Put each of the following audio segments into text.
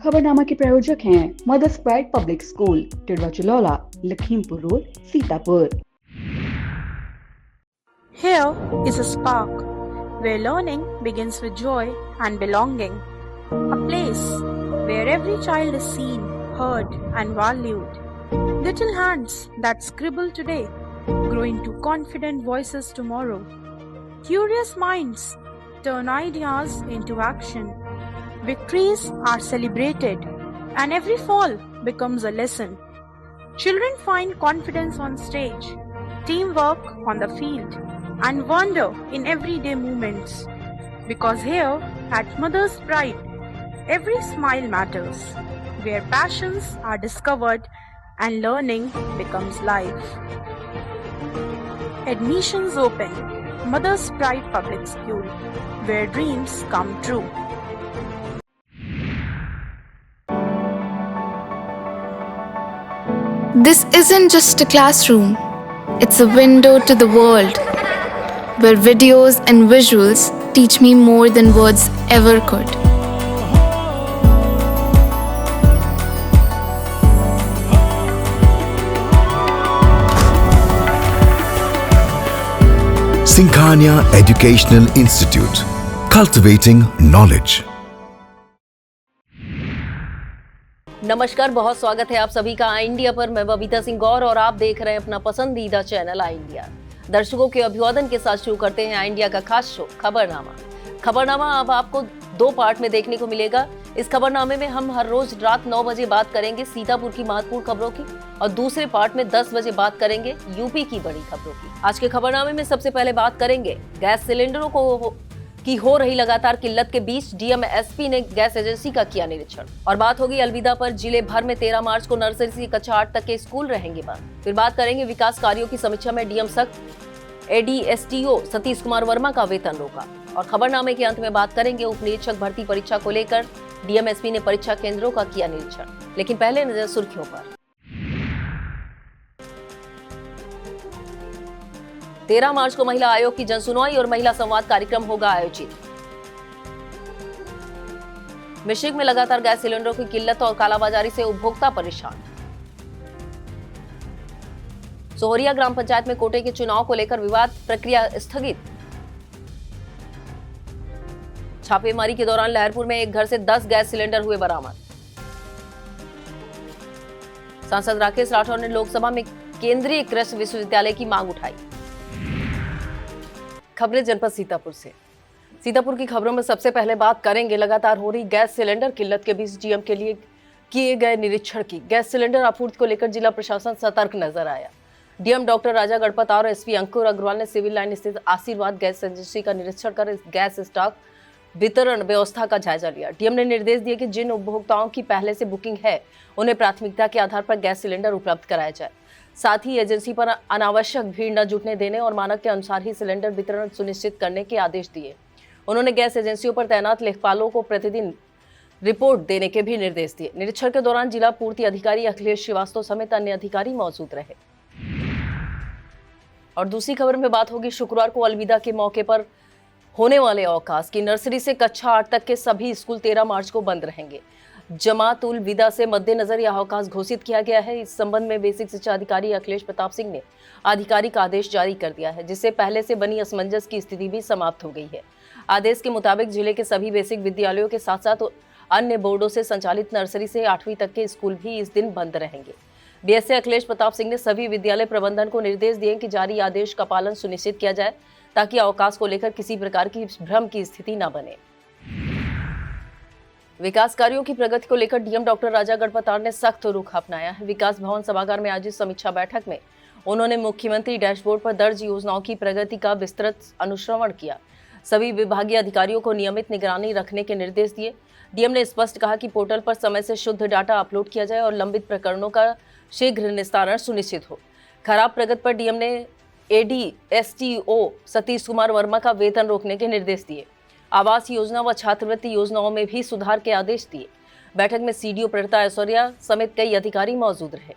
खबरनामा के प्रायोजक हैं Mother's Pride Public School, Tidwa Chilaula, Lakhimpur road, Sitapur. Here is a spark where learning begins with joy and belonging. A place where every child is seen, heard, and valued. Little hands that scribble today grow into confident voices tomorrow. Curious minds turn ideas into action. Victories are celebrated, and every fall becomes a lesson. Children find confidence on stage, teamwork on the field, and wonder in everyday moments. Because here at Mother's Pride, every smile matters, where passions are discovered and learning becomes life. Admissions open. Mother's Pride Public School, where dreams come true. This isn't just a classroom, it's a window to the world, where videos and visuals teach me more than words ever could. Sinkhania Educational Institute, cultivating knowledge. नमस्कार, बहुत स्वागत है आप सभी का आई India पर। मैं बबीता सिंह गौर और आप देख रहे हैं अपना पसंदीदा चैनल आई इंडिया। दर्शकों के अभिवादन के साथ शुरू करते हैं आई इंडिया का खास शो खबरनामा। खबरनामा अब आपको 2 पार्ट में देखने को मिलेगा। इस खबरनामे में हम हर रोज रात 9 बजे बात करेंगे सीतापुर की महत्वपूर्ण खबरों की और दूसरे पार्ट में 10 बजे बात करेंगे यूपी की बड़ी खबरों की। आज के खबरनामे में सबसे पहले बात करेंगे गैस सिलेंडरों की हो रही लगातार किल्लत के बीच डीएम एसपी ने गैस एजेंसी का किया निरीक्षण। और बात होगी अलविदा पर। जिले भर में 13 मार्च को नर्सरी से कक्षा 8 तक के स्कूल रहेंगे बंद। फिर बात करेंगे विकास कार्यों की समीक्षा में डीएम सख्त। एडीएसटीओ सतीश कुमार वर्मा का वेतन रोका। और खबरनामे के अंत में बात करेंगे उप निरीक्षक भर्ती परीक्षा को लेकर डीएम एसपी ने परीक्षा केंद्रों का किया निरीक्षण। लेकिन पहले नजर सुर्खियों पर। 13 मार्च को महिला आयोग की जनसुनवाई और महिला संवाद कार्यक्रम होगा आयोजित। मिश्रिक में लगातार गैस सिलेंडरों की किल्लत और कालाबाजारी से उपभोक्ता परेशान। सोहरिया ग्राम पंचायत में कोटे के चुनाव को लेकर विवाद प्रक्रिया स्थगित। छापेमारी के दौरान लहरपुर में एक घर से 10 गैस सिलेंडर हुए बरामद। सांसद राकेश राठौर ने लोकसभा में केंद्रीय कृषि विश्वविद्यालय की मांग उठाई। खबरें जनपद सीतापुर से। सीतापुर की खबरों में सबसे पहले बात करेंगे लगातार हो रही गैस सिलेंडर किल्लत के बीच डीएम के लिए किए गए निरीक्षण की। गैस सिलेंडर आपूर्ति को लेकर जिला प्रशासन सतर्क नजर आया। डीएम डॉक्टर राजा गणपत और एसपी अंकुर अग्रवाल ने सिविल लाइन स्थित आशीर्वाद गैस एजेंसी का निरीक्षण कर गैस स्टॉक वितरण व्यवस्था का जायजा लिया। डीएम ने निर्देश दिए कि जिन उपभोक्ताओं की पहले से बुकिंग है उन्हें प्राथमिकता के आधार पर गैस सिलेंडर उपलब्ध कराया जाए। साथ ही एजेंसी पर अनावश्यक भीड़ न जुटने देने और मानक के अनुसार ही सिलेंडर वितरण सुनिश्चित करने के आदेश दिए। उन्होंने गैस एजेंसियों पर तैनात लेखपालों को प्रतिदिन रिपोर्ट देने के भी निर्देश दिए। निरीक्षण के दौरान जिला पूर्ति अधिकारी अखिलेश श्रीवास्तव समेत अन्य अधिकारी मौजूद रहे। और दूसरी खबर में बात होगी शुक्रवार को अलविदा के मौके पर होने वाले अवकाश की। नर्सरी से कक्षा 8 तक के सभी स्कूल 13 मार्च को बंद रहेंगे। जमात उल विदा से मद्देनजर यह अवकाश घोषित किया गया है। इस संबंध में बेसिक शिक्षा अधिकारी अखिलेश प्रताप सिंह ने आधिकारिक आदेश जारी कर दिया है, जिससे पहले से बनी असमंजस की स्थिति भी समाप्त हो गई है। आदेश के मुताबिक जिले के सभी बेसिक विद्यालयों के साथ साथ अन्य बोर्डों से संचालित नर्सरी से 8वीं तक के स्कूल भी इस दिन बंद रहेंगे। बीएसए अखिलेश प्रताप सिंह ने सभी विद्यालय प्रबंधन को निर्देश दिए कि जारी आदेश का पालन सुनिश्चित किया जाए ताकि अवकाश को लेकर किसी प्रकार की भ्रम की स्थिति न बने। विकास कार्यों की प्रगति को लेकर डीएम डॉक्टर राजा गणपत ने सख्त रुख अपनाया है। विकास भवन सभागार में आयोजित समीक्षा बैठक में उन्होंने मुख्यमंत्री डैशबोर्ड पर दर्ज योजनाओं की प्रगति का विस्तृत अनुश्रवण किया। सभी विभागीय अधिकारियों को नियमित निगरानी रखने के निर्देश दिए। डीएम ने स्पष्ट कहा कि पोर्टल पर समय से शुद्ध डाटा अपलोड किया जाए और लंबित प्रकरणों का शीघ्र निस्तारण सुनिश्चित हो। खराब प्रगति पर डीएम ने एडीएसटीओ सतीश कुमार वर्मा का वेतन रोकने के निर्देश दिए। आवास योजना व छात्रवृत्ति योजनाओं में भी सुधार के आदेश दिए। बैठक में सीडीओ प्रणता ऐश्वर्या समेत कई अधिकारी मौजूद रहे।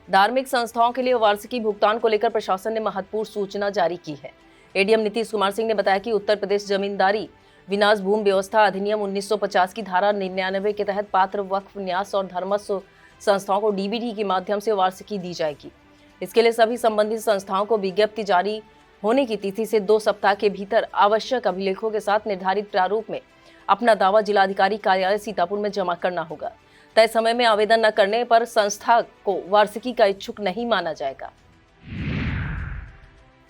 धार्मिक संस्थाओं के लिए वार्षिकी भुगतान को लेकर प्रशासन ने महत्वपूर्ण सूचना जारी की है। एडीएम नीतीश कुमार सिंह ने बताया कि उत्तर प्रदेश जमींदारी विनाश भूमि व्यवस्था अधिनियम 1950 की धारा 99 के तहत पात्र वक्फ न्यास और धर्मस्व संस्थाओं को डीबीटी के माध्यम से वार्षिकी दी जाएगी। इसके लिए सभी संबंधित संस्थाओं को विज्ञप्ति जारी होने की तिथि से 2 सप्ताह के भीतर आवश्यक अभिलेखों के साथ निर्धारित प्रारूप में अपना दावा जिलाधिकारी कार्यालय सीतापुर में जमा करना होगा। तय समय में आवेदन न करने पर संस्था को वार्षिकी का इच्छुक नहीं माना जाएगा।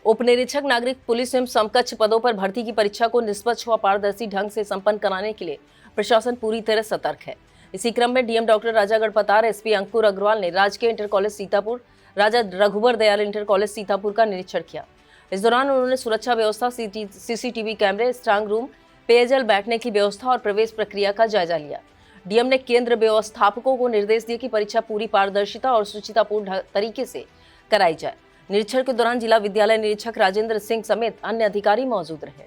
उप निरीक्षक नागरिक पुलिस एवं समकक्ष पदों पर भर्ती की परीक्षा को निष्पक्ष व पारदर्शी ढंग से संपन्न कराने के लिए प्रशासन पूरी तरह सतर्क है। इसी क्रम में डीएम डॉक्टर राजा गढ़पतार, एसपी अंकुर अग्रवाल ने राजकीय इंटर कॉलेज सीतापुर, राजा रघुबर दयाल इंटर कॉलेज सीतापुर का निरीक्षण किया। इस दौरान उन्होंने सुरक्षा व्यवस्था, सीसीटीवी कैमरे, स्ट्रांग रूम, पेयजल, बैठने की व्यवस्था और प्रवेश प्रक्रिया का जायजा लिया। डीएम ने केंद्र व्यवस्थापकों को निर्देश दिए कि परीक्षा पूरी पारदर्शिता और सुचितापूर्ण तरीके से कराई जाए। निरीक्षण के दौरान जिला विद्यालय निरीक्षक राजेंद्र सिंह समेत अन्य अधिकारी मौजूद रहे।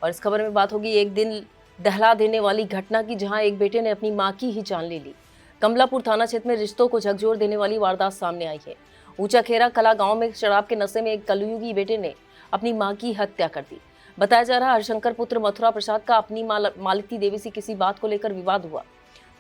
और इस खबर में बात होगी एक दिन दहला देने वाली घटना की, जहां एक बेटे ने अपनी मां की ही जान ले ली। कमलापुर थाना क्षेत्र में रिश्तों को झकझोर देने वाली वारदात सामने आई है। ऊंचा खेरा कला गांव में शराब के नशे में एक कलयुगी बेटे ने अपनी मां की हत्या कर दी। बताया जा रहा है हरिशंकर पुत्र मथुरा प्रसाद का अपनी मालती देवी से किसी बात को लेकर विवाद हुआ।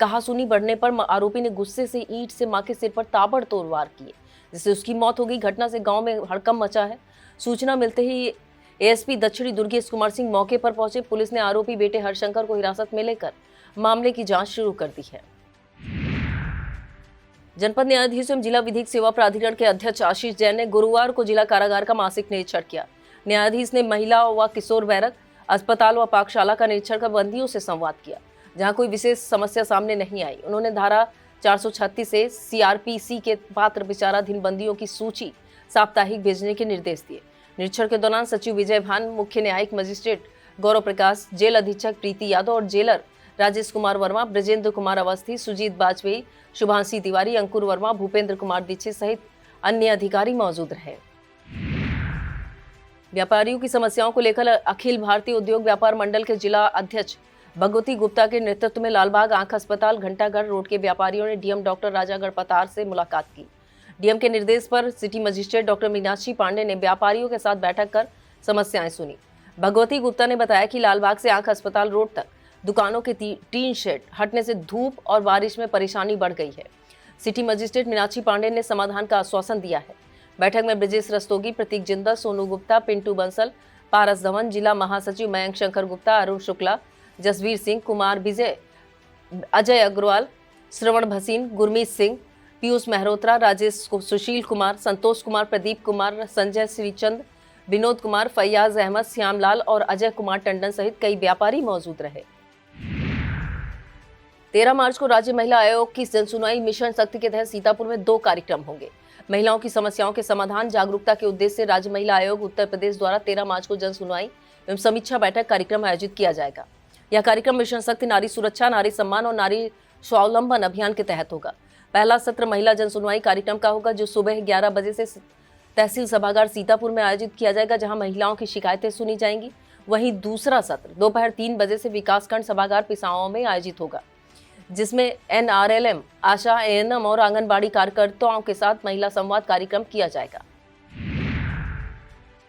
कहासुनी बढ़ने पर आरोपी ने गुस्से से ईंट से मां के सिर पर ताबड़तोड़ वार किए, जिससे उसकी मौत हो गई। घटना से गांव में हड़कंप मचा है। सूचना मिलते ही एएसपी दक्षिणी दुर्गेश कुमार सिंह मौके पर पहुंचे। पुलिस ने आरोपी बेटे हरिशंकर को हिरासत में लेकर मामले की जांच शुरू कर दी है। जनपद न्यायाधीश एवं जिला विधिक सेवा प्राधिकरण के अध्यक्ष आशीष जैन ने गुरुवार को जिला कारागार का मासिक निरीक्षण किया। न्यायाधीश ने महिला व किशोर बैरक, अस्पताल व पाकशाला का निरीक्षण कर बंदियों से संवाद किया, जहां कोई विशेष समस्या सामने नहीं आई। उन्होंने धारा 436 से सीआरपीसी के पात्र विचाराधीन बंदियों की सूची साप्ताहिक भेजने के निर्देश दिए। निरीक्षण के दौरान सचिव विजय भान, मुख्य न्यायिक मजिस्ट्रेट गौरव प्रकाश, जेल अधीक्षक प्रीति यादव और जेलर राजेश कुमार वर्मा, ब्रजेंद्र कुमार अवस्थी, सुजीत बाजपेयी, शुभांशी तिवारी, अंकुर वर्मा, भूपेंद्र कुमार दीक्षित सहित अन्य अधिकारी मौजूद रहे। व्यापारियों की समस्याओं को लेकर अखिल भारतीय उद्योग व्यापार मंडल के जिला अध्यक्ष भगवती गुप्ता के नेतृत्व में लालबाग आंख अस्पताल, घंटाघर रोड के व्यापारियों ने डीएम डॉक्टर राजा गढ़पतार से मुलाकात की। डीएम के निर्देश पर city magistrate doctor Meenakshi Pandey ने व्यापारियों के साथ बैठक कर समस्याएं सुनी। भगवती गुप्ता ने बताया कि लालबाग से आंख अस्पताल रोड तक दुकानों के टीन शेड हटने से धूप और बारिश में परेशानी बढ़ गई है। सिटी मजिस्ट्रेट मीनाक्षी पांडे ने समाधान का आश्वासन दिया है। बैठक में ब्रजेश रस्तोगी, प्रतीक जिंदल, सोनू गुप्ता, पिंटू बंसल, पारस धवन, जिला महासचिव मयंक शंकर गुप्ता, अरुण शुक्ला, जसवीर सिंह, कुमार विजय, अजय अग्रवाल, श्रवण भसीन, गुरमीत सिंह, पीयूष मेहरोत्रा, राजेश सुशील कुमार, संतोष कुमार, प्रदीप कुमार, संजय श्रीचंद, विनोद कुमार, फैयाज अहमद, श्यामलाल और अजय कुमार टंडन सहित कई व्यापारी मौजूद रहे। 13 मार्च को राज्य महिला आयोग की जनसुनवाई मिशन शक्ति के तहत सीतापुर में 2 कार्यक्रम होंगे। महिलाओं की समस्याओं के समाधान जागरूकता के उद्देश्य से राज्य महिला आयोग उत्तर प्रदेश द्वारा 13 मार्च को जनसुनवाई एवं समीक्षा बैठक कार्यक्रम आयोजित किया जाएगा। यह कार्यक्रम मिशन शक्ति, नारी सुरक्षा, नारी सम्मान और नारी स्वावलंबन अभियान के तहत होगा। पहला सत्र महिला जनसुनवाई कार्यक्रम का होगा, जो सुबह 11 बजे से तहसील सभागार सीतापुर में आयोजित किया जाएगा, जहां महिलाओं की शिकायतें सुनी जाएंगी। वहीं दूसरा सत्र दोपहर 3 बजे से विकासखंड सभागार पिसाओं में आयोजित होगा, जिसमें एनआरएलएम, आशा, एएनएम और आंगनबाड़ी कार्यकर्ताओं के साथ महिला संवाद कार्यक्रम किया जाएगा।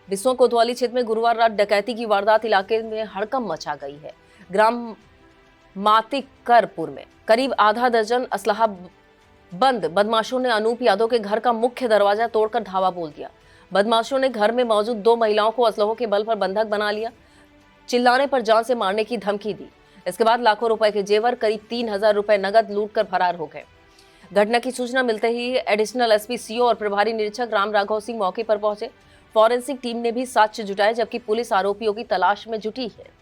बिस्वा कोतवाली क्षेत्र में गुरुवार रात डकैती की वारदात इलाके में हड़कंप मचा गई है। ग्राम मातिकरपुर में करीब आधा दर्जन असलाहा बंद बदमाशों ने अनूप यादव के घर का मुख्य दरवाजा तोड़कर धावा बोल दिया। बदमाशों ने घर में मौजूद 2 महिलाओं को असलहों के बल पर बंधक बना लिया। चिल्लाने पर जान से मारने की धमकी दी। इसके बाद लाखों रुपए के जेवर, करीब 3000 रुपए नगद लूटकर फरार हो गए। घटना की सूचना मिलते ही एडिशनल एसपी सीओ और प्रभारी निरीक्षक राम राघव सिंह मौके पर पहुंचे। फॉरेंसिक टीम ने भी साक्ष्य जुटाए, जबकि पुलिस आरोपियों की तलाश में जुटी है।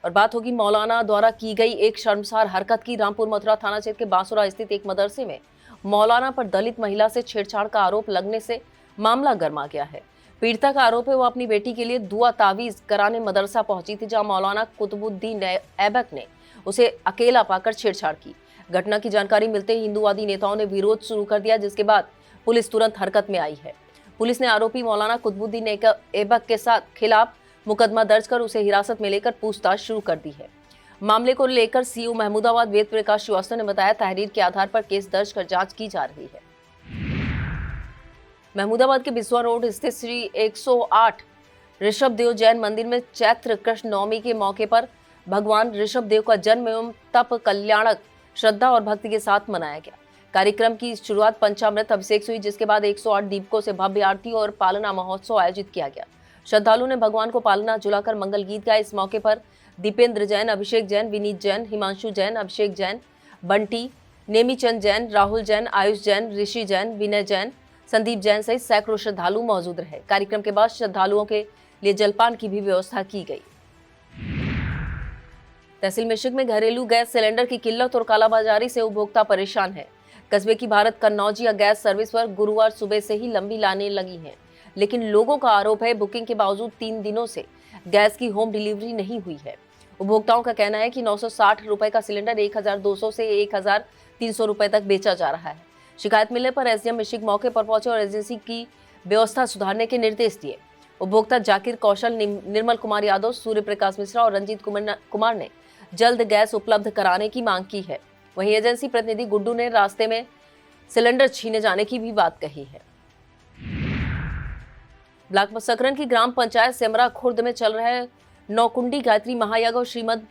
और बात होगी मौलाना द्वारा की गई एक शर्मसार हरकत की। रामपुर मथुरा थाना क्षेत्र के बांसुरा स्थित एक मदरसे में मौलाना पर दलित महिला से छेड़छाड़ का आरोप लगने से मामला गर्मा गया है। पीड़िता का आरोप है वो अपनी बेटी के लिए दुआ तावीज कराने मदरसा पहुंची थी, जहां मौलाना कुतुबुद्दीन ऐबक ने उसे अकेला पाकर छेड़छाड़ की। घटना की जानकारी मिलते ही हिंदूवादी नेताओं ने विरोध शुरू कर दिया, जिसके बाद पुलिस तुरंत हरकत में आई है। पुलिस ने आरोपी मौलाना कुतुबुद्दीन ऐबक के खिलाफ मुकदमा दर्ज कर उसे हिरासत में लेकर पूछताछ शुरू कर दी है। मामले को लेकर सीओ महमूदाबाद वेद प्रकाश श्रीवास्तव ने बताया, तहरीर के आधार पर केस दर्ज कर जांच की जा रही है। महमूदाबाद के बिस्वा रोड स्थित श्री 108 ऋषभ देव जैन मंदिर में चैत्र कृष्ण नवमी के मौके पर भगवान ऋषभ देव का जन्म एवं तप कल्याणक श्रद्धा और भक्ति के साथ मनाया गया। कार्यक्रम की शुरुआत पंचामृत अभिषेक से हुई, जिसके बाद 108 दीपकों से भव्य आरती और पालना महोत्सव आयोजित किया गया। श्रद्धालुओं ने भगवान को पालना झुलाकर मंगल गीत गाए। इस मौके पर दीपेंद्र जैन, अभिषेक जैन, विनीत जैन, हिमांशु जैन, अभिषेक जैन, बंटी, नेमीचंद जैन, राहुल जैन, आयुष जैन, ऋषि जैन, विनय जैन, संदीप जैन सहित सैकड़ों श्रद्धालु मौजूद रहे। कार्यक्रम के बाद श्रद्धालुओं के लिए जलपान की भी व्यवस्था की गई। तहसील मिश्रिक में घरेलू गैस सिलेंडर की किल्लत और कालाबाजारी से उपभोक्ता परेशान है। कस्बे की भारत कन्नौजिया गैस सर्विस पर गुरुवार सुबह से ही लंबी लाइनें लगी हैं, लेकिन लोगों का आरोप है बुकिंग के बावजूद 3 दिनों से गैस की होम डिलीवरी नहीं हुई है। उपभोक्ताओं का कहना है कि 960 रुपए का सिलेंडर 1200 से 1300 रुपए तक बेचा जा रहा है। शिकायत मिलने पर एसडीएम मिश्रिक मौके पर पहुंचे और एजेंसी की व्यवस्था सुधारने के निर्देश दिए। उपभोक्ता जाकिर कौशल, निर्मल कुमार यादव, सूर्य प्रकाश मिश्रा और रंजीत कुमार ने जल्द गैस उपलब्ध कराने की मांग की है। वहीं एजेंसी प्रतिनिधि गुड्डू ने रास्ते में सिलेंडर छीने जाने की भी बात कही है। ब्लॉक सकरन की ग्राम पंचायत सेमरा खुर्द में चल रहे नौकुंडी गायत्री महायज्ञ और श्रीमद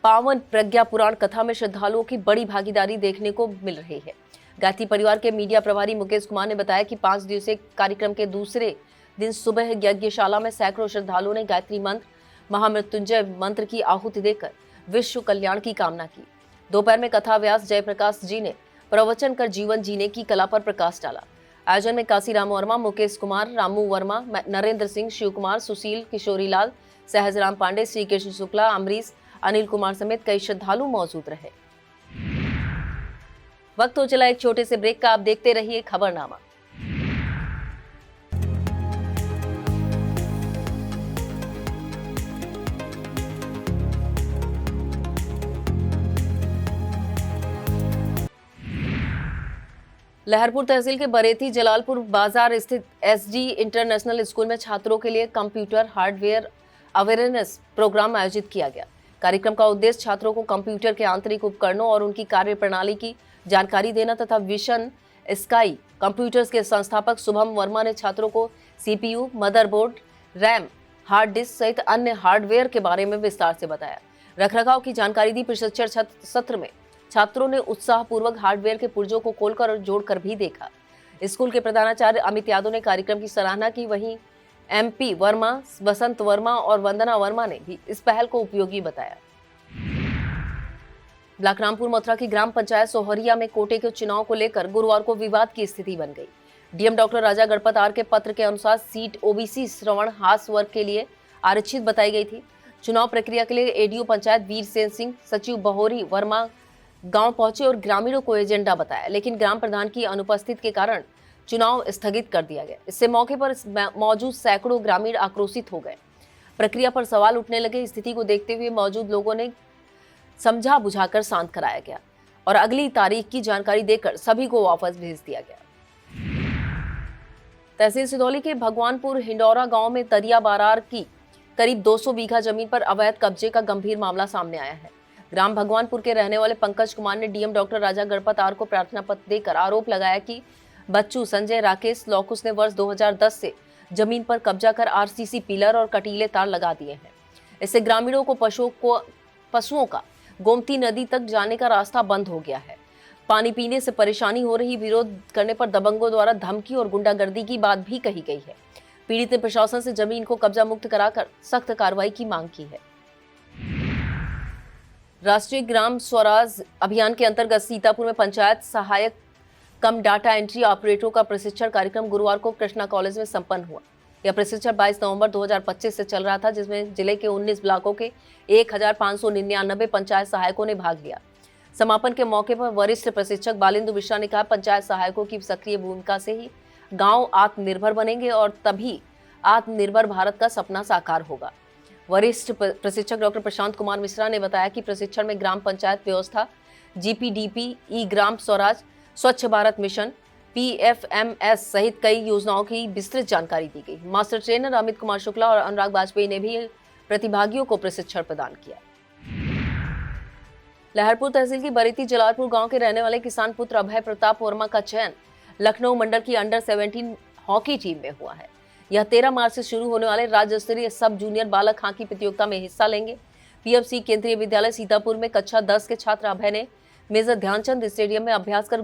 पावन प्रज्ञा पुराण कथा में श्रद्धालुओं की बड़ी भागीदारी देखने को मिल रही है। गायत्री परिवार के मीडिया प्रभारी मुकेश कुमार ने बताया कि 5 दिवसीय कार्यक्रम के दूसरे दिन सुबह यज्ञशाला में सैकड़ों श्रद्धालुओं ने गायत्री मंत्र, महामृत्युंजय मंत्र की आहुति देकर विश्व कल्याण की कामना की। दोपहर में कथा व्यास जयप्रकाश जी ने प्रवचन कर जीवन जीने की कला पर प्रकाश डाला। आयोजन में काशीराम वर्मा, मुकेश कुमार, रामू वर्मा, नरेंद्र सिंह, शिव कुमार, सुशील, किशोरीलाल, सहजराम पांडे, श्री कृष्ण शुक्ला, अमरीश, अनिल कुमार समेत कई श्रद्धालु मौजूद रहे। वक्त हो चला एक छोटे से ब्रेक का। आप देखते रहिए खबरनामा। लहरपुर तहसील के बरेती जलालपुर बाजार स्थित एसडी इंटरनेशनल स्कूल में छात्रों के लिए कंप्यूटर हार्डवेयर अवेयरनेस प्रोग्राम आयोजित किया गया। कार्यक्रम का उद्देश्य छात्रों को कंप्यूटर के आंतरिक उपकरणों और उनकी कार्यप्रणाली की जानकारी देना तथा विशन स्काई कंप्यूटर्स के संस्थापक शुभम वर्मा ने छात्रों को CPU, motherboard, RAM, hard disk सहित अन्य हार्डवेयर के बारे में विस्तार से बताया। रखरखाव की जानकारी दी। प्रशिक्षण सत्र में छात्रों ने उत्साहपूर्वक हार्डवेयर के पुर्जों को खोलकर और जोड़कर भी देखा। स्कूल के प्रधानाचार्य अमित यादव ने कार्यक्रम की सराहना की। वहीं एमपी वर्मा, वसंत वर्मा और वंदना वर्मा ने भी इस पहल को उपयोगी बताया। ब्लॉक रामपुर मथुरा की ग्राम पंचायत सोहरिया में कोटे के चुनाव को लेकर गुरुवार को विवाद की स्थिति बन गई। DM doctor Raja Ganpat R के पत्र के अनुसार सीट ओबीसी श्रवण हास वर्ग के लिए आरक्षित बताई गई थी। चुनाव प्रक्रिया के लिए एडीओ पंचायत वीर सेन सिंह, सचिव बहोरी वर्मा गांव पहुंचे और ग्रामीणों को एजेंडा बताया, लेकिन ग्राम प्रधान की अनुपस्थिति के कारण चुनाव स्थगित कर दिया गया। इससे मौके पर मौजूद सैकड़ों ग्रामीण आक्रोशित हो गए। प्रक्रिया पर सवाल उठने लगे। स्थिति को देखते हुए मौजूद लोगों ने समझा बुझाकर शांत कराया गया और अगली तारीख की जानकारी देकर सभी को वापस भेज दिया गया। तहसील सिदौली के भगवानपुर हिंडौरा गांव में दरिया बारार की करीब 200 बीघा जमीन पर अवैध कब्जे का गंभीर मामला सामने आया है। ग्राम भगवानपुर के रहने वाले पंकज कुमार ने DM doctor Raja Ganpat R को प्रार्थना पत्र देकर आरोप लगाया कि बच्चू, संजय, राकेश लौकुस ने वर्ष 2010 से जमीन पर कब्जा कर आरसीसी पिलर और कटीले तार लगा दिए हैं। इससे ग्रामीणों को पशुओं का गोमती नदी तक जाने का रास्ता बंद हो गया है। पानी पीने से परेशानी हो रही। विरोध करने पर दबंगों द्वारा धमकी और गुंडागर्दी की बात भी कही गई है। पीड़ित ने प्रशासन से जमीन को कब्जा मुक्त कराकर सख्त कार्रवाई की मांग की है। राष्ट्रीय ग्राम स्वराज अभियान के अंतर्गत सीतापुर में पंचायत सहायक कम डाटा एंट्री ऑपरेटरों का प्रशिक्षण कार्यक्रम गुरुवार को कृष्णा कॉलेज में संपन्न हुआ। यह प्रशिक्षण 22 नवंबर 2025 से चल रहा था, जिसमें जिले के 19 ब्लॉकों के 1599 पंचायत सहायकों ने भाग लिया। समापन के मौके पर वरिष्ठ प्रशिक्षक बालिंदु मिश्रा ने कहा, पंचायत सहायकों की सक्रिय भूमिका से ही गांव आत्मनिर्भर बनेंगे और तभी आत्मनिर्भर भारत का सपना साकार होगा। वरिष्ठ प्रशिक्षक डॉक्टर प्रशांत कुमार मिश्रा ने बताया कि प्रशिक्षण में ग्राम पंचायत व्यवस्था, जीपीडीपी, ई ग्राम स्वराज, स्वच्छ भारत मिशन, पीएफएमएस सहित कई योजनाओं की विस्तृत जानकारी दी गई। मास्टर ट्रेनर अमित कुमार शुक्ला और अनुराग वाजपेयी ने भी प्रतिभागियों को प्रशिक्षण प्रदान किया। लहरपुर तहसील की बरेती जलालपुर गांव के रहने वाले किसान पुत्र अभय प्रताप वर्मा का चयन लखनऊ मंडल की अंडर 17 हॉकी टीम में हुआ है। यह 13 मार्च से शुरू होने वाले राज्य स्तरीय सब जूनियर बालक हॉकी प्रतियोगिता में हिस्सा लेंगे। पीएफसी केंद्रीय विद्यालय सीतापुर में कक्षा 10 के छात्र अभय ने मेजर ध्यानचंद स्टेडियम में अभ्यास कर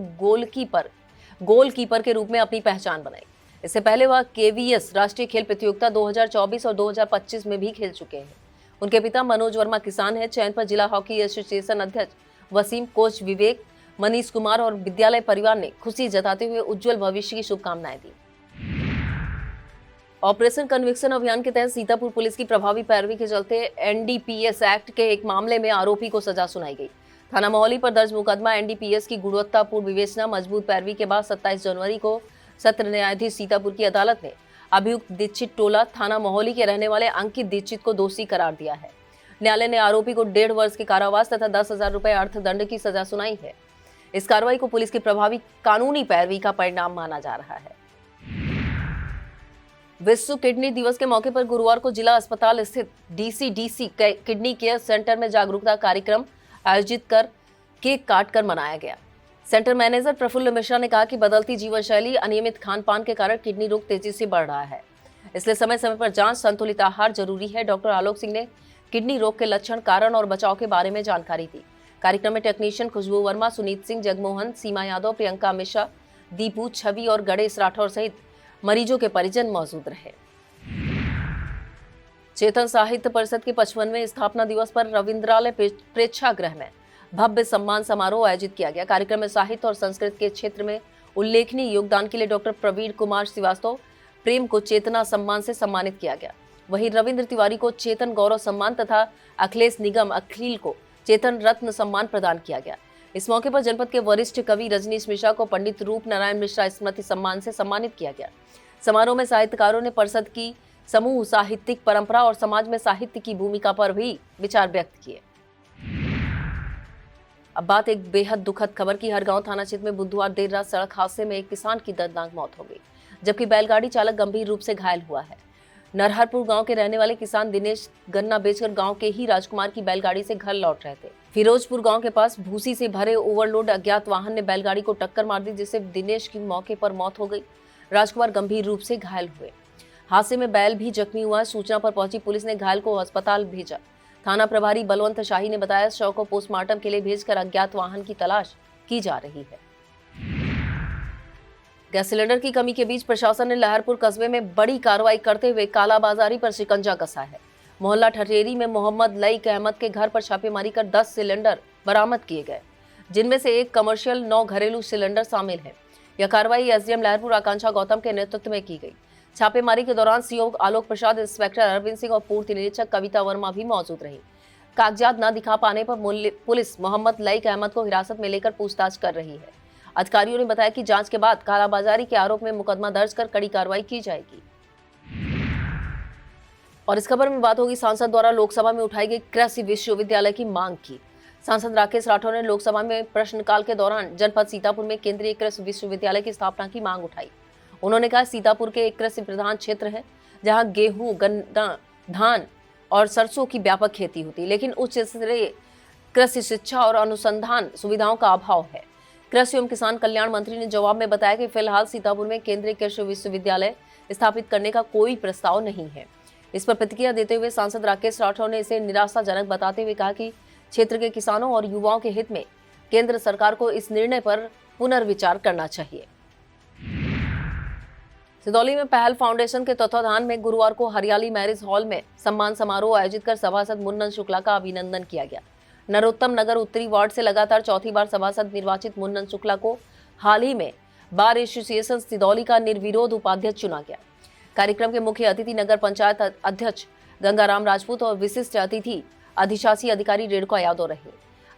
गोलकीपर के रूप में अपनी पहचान बनाई। इससे पहले वह केवीएस राष्ट्रीय खेल प्रतियोगिता 2024 और 2025 में भी खेल चुके हैं। उनके पिता मनोज वर्मा किसान हैं। चयन पर जिला हॉकी एसोसिएशन अध्यक्ष वसीम, कोच विवेक, मनीष कुमार और विद्यालय परिवार ने खुशी जताते हुए उज्जवल भविष्य की शुभकामनाएं दी। ऑपरेशन कन्विक्शन अभियान के तहत सीतापुर पुलिस की प्रभावी पैरवी के चलते एनडीपीएस एक्ट के एक मामले में आरोपी को सजा सुनाई गई। थाना मोहाली पर दर्ज मुकदमा एनडीपीएस की गुणवत्तापूर्ण विवेचना मजबूत पैरवी के बाद 27 जनवरी को सत्र न्यायाधीश सीतापुर की अदालत ने अभियुक्त दीक्षित टोला थाना मोहाली के रहने वाले अंकित दीक्षित को दोषी करार दिया है। न्यायालय ने आरोपी को 1.5 वर्ष के कारावास तथा 10,000 रुपए अर्थदंड की सजा सुनाई है। इस कार्रवाई को पुलिस की प्रभावी कानूनी पैरवी का परिणाम माना जा रहा है। विश्व किडनी दिवस के मौके पर गुरुवार को जिला अस्पताल स्थित डीसीडीसी किडनी केयर सेंटर में जागरूकता कार्यक्रम आयोजित कर केक काट कर मनाया गया। सेंटर मैनेजर प्रफुल्ल मिश्रा ने कहा कि बदलती जीवन शैली, अनियमित खान पान के कारण किडनी रोग तेजी से बढ़ रहा है, इसलिए समय समय पर जांच, संतुलित आहार जरूरी है। डॉक्टर आलोक सिंह ने किडनी रोग के लक्षण, कारण और बचाव के बारे में जानकारी दी। कार्यक्रम में टेक्नीशियन खुशबू वर्मा, सुनीत सिंह, जगमोहन, सीमा यादव, प्रियंका मिश्रा, दीपू, छवि और गणेश राठौर सहित मरीजों के परिजन मौजूद रहे। चेतन साहित्य परिषद के 55वें स्थापना दिवस पर रविंद्रालय प्रेक्षागृह में भव्य सम्मान समारोह आयोजित किया गया। कार्यक्रम में साहित्य और संस्कृत के क्षेत्र में उल्लेखनीय योगदान के लिए डॉक्टर प्रवीण कुमार श्रीवास्तव प्रेम को चेतना सम्मान से सम्मानित किया गया। वहीं रविंद्र तिवारी को चेतन गौरव सम्मान तथा अखिलेश निगम अखिल को चेतन रत्न सम्मान प्रदान किया गया। इस मौके पर जनपद के वरिष्ठ कवि रजनीश मिश्रा को पंडित रूप नारायण मिश्रा स्मृति सम्मान से सम्मानित किया गया। समारोह में साहित्यकारों ने परिषद की समूह साहित्यिक परंपरा और समाज में साहित्य की भूमिका पर भी विचार व्यक्त किए। अब बात एक बेहद दुखद खबर की। हरगांव थाना क्षेत्र में बुधवार देर रात सड़क हादसे में एक किसान की दर्दनाक मौत हो गई, जबकि बैलगाड़ी चालक गंभीर रूप से घायल हुआ है। नरहरपुर गांव के रहने वाले किसान दिनेश गन्ना बेचकर गांव के ही राजकुमार की बैलगाड़ी से घर लौट रहे थे। फिरोजपुर गांव के पास भूसी से भरे ओवरलोड अज्ञात वाहन ने बैलगाड़ी को टक्कर मार दी, जिससे दिनेश की मौके पर मौत हो गई। राजकुमार गंभीर रूप से घायल हुए। हादसे में बैल भी जख्मी हुआ। सूचना पर पहुंची पुलिस ने घायल को अस्पताल भेजा। थाना प्रभारी बलवंत शाही ने बताया, शव को पोस्टमार्टम के लिए भेजकर अज्ञात वाहन की तलाश की जा रही है। गैस सिलेंडर की कमी के बीच प्रशासन ने लहरपुर कस्बे में बड़ी कार्रवाई करते हुए कालाबाजारी पर शिकंजा कसा है। मोहल्ला ठठेरी में मोहम्मद लईक अहमद के घर पर छापेमारी कर 10 सिलेंडर बरामद किए गए, जिनमें से एक कमर्शियल 9 घरेलू सिलेंडर शामिल है। यह कार्रवाई एसडीएम लहरपुर आकांक्षा गौतम के नेतृत्व में की गई। छापेमारी के दौरान सीओ आलोक प्रसाद, इंस्पेक्टर अरविंद सिंह और पूर्ति निरीक्षक कविता वर्मा भी मौजूद रही। कागजात न दिखा पाने पर पुलिस मोहम्मद लईक अहमद को हिरासत में लेकर पूछताछ कर रही है। अधिकारियों ने बताया कि जांच के बाद कालाबाजारी के आरोप में मुकदमा दर्ज कर कड़ी कार्रवाई की जाएगी। और इस खबर में बात होगी सांसद द्वारा लोकसभा में उठाई गई कृषि विश्वविद्यालय की मांग की। सांसद राकेश राठौर ने लोकसभा में प्रश्नकाल के दौरान जनपद सीतापुर में केंद्रीय कृषि विश्वविद्यालय की स्थापना की मांग उठाई। उन्होंने कहा, सीतापुर के एक कृषि प्रधान क्षेत्र है जहां गेहूं, गन्ना, धान और सरसों की व्यापक खेती होती है, लेकिन उच्च स्तरीय कृषि शिक्षा और अनुसंधान सुविधाओं का अभाव है। कृषि एवं किसान कल्याण मंत्री ने जवाब में बताया कि फिलहाल सीतापुर में केंद्रीय कृषि विश्वविद्यालय स्थापित करने का कोई प्रस्ताव नहीं है। इस पर प्रतिक्रिया देते हुए सांसद राकेश राठौर ने इसे निराशाजनक बताते हुए कहा कि क्षेत्र के किसानों और युवाओं के हित में केंद्र सरकार को इस निर्णय पर पुनर्विचार करना चाहिए। सिदौली में पहल फाउंडेशन के तत्वाधान में गुरुवार को हरियाली मैरिज हॉल में सम्मान समारोह आयोजित कर सभासद मुन्नन शुक्ला का अभिनंदन किया गया। नरोत्तम नगर उत्तरी वार्ड से लगातार चौथी बार सभासद निर्वाचित मुन्नन शुक्ला को हाल ही में बार एसोसिएशन सिदौली का निर्विरोध उपाध्यक्ष चुना गया। कार्यक्रम के मुख्य अतिथि नगर पंचायत अध्यक्ष गंगाराम राजपूत और विशिष्ट अतिथि अधिशासी अधिकारी रेणुका यादव रहे।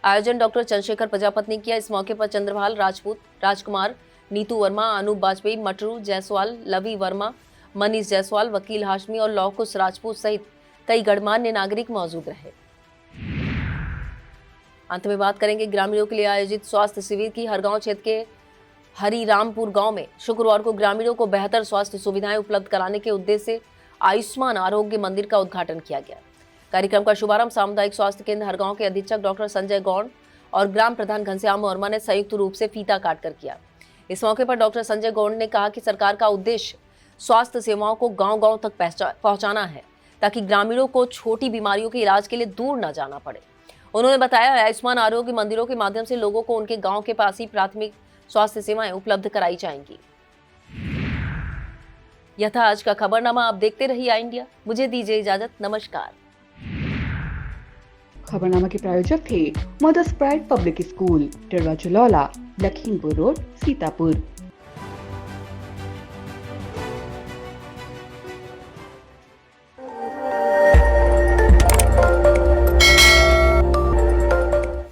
आयोजन डॉक्टर चंद्रशेखर प्रजापति ने किया। इस मौके पर चंद्रभाल राजपूत, राजकुमार, नीतू वर्मा, अनूप बाजपेयी, मटरू जायसवाल, लवी वर्मा, मनीष जायसवाल, वकील हाशमी और लौकुश राजपूत सहित कई गणमान्य नागरिक मौजूद रहे। अंत में बात करेंगे ग्रामीणों के लिए आयोजित स्वास्थ्य शिविर की। हरगांव क्षेत्र के हरिरामपुर गांव में शुक्रवार को ग्रामीणों को बेहतर स्वास्थ्य सुविधाएं उपलब्ध कराने के उद्देश्य से आयुष्मान आरोग्य मंदिर का उद्घाटन किया गया। कार्यक्रम का शुभारंभ सामुदायिक स्वास्थ्य केंद्र हरगांव के अधीक्षक डॉक्टर संजय गौड़ और ग्राम प्रधान घनश्याम वर्मा ने संयुक्त रूप से फीता काटकर किया। इस मौके पर डॉक्टर संजय गौड़ ने कहा कि सरकार का उद्देश्य स्वास्थ्य सेवाओं को गांव-गांव तक पहुंचाना है ताकि ग्रामीणों को छोटी बीमारियों के इलाज के लिए दूर न जाना पड़े। उन्होंने बताया आयुष्मान आरोग्य मंदिरों के माध्यम से लोगों को उनके गांव के पास ही प्राथमिक स्वास्थ्य सेवाएं उपलब्ध कराई जाएंगी। यह था आज का खबरनामा। आप देखते रहिए आई इंडिया। मुझे दीजिए इजाजत। नमस्कार। खबरनामा के प्रायोजक थे Mother's Pride Public School, Tidwa Chalaula, Lakhimpur road, Sitapur.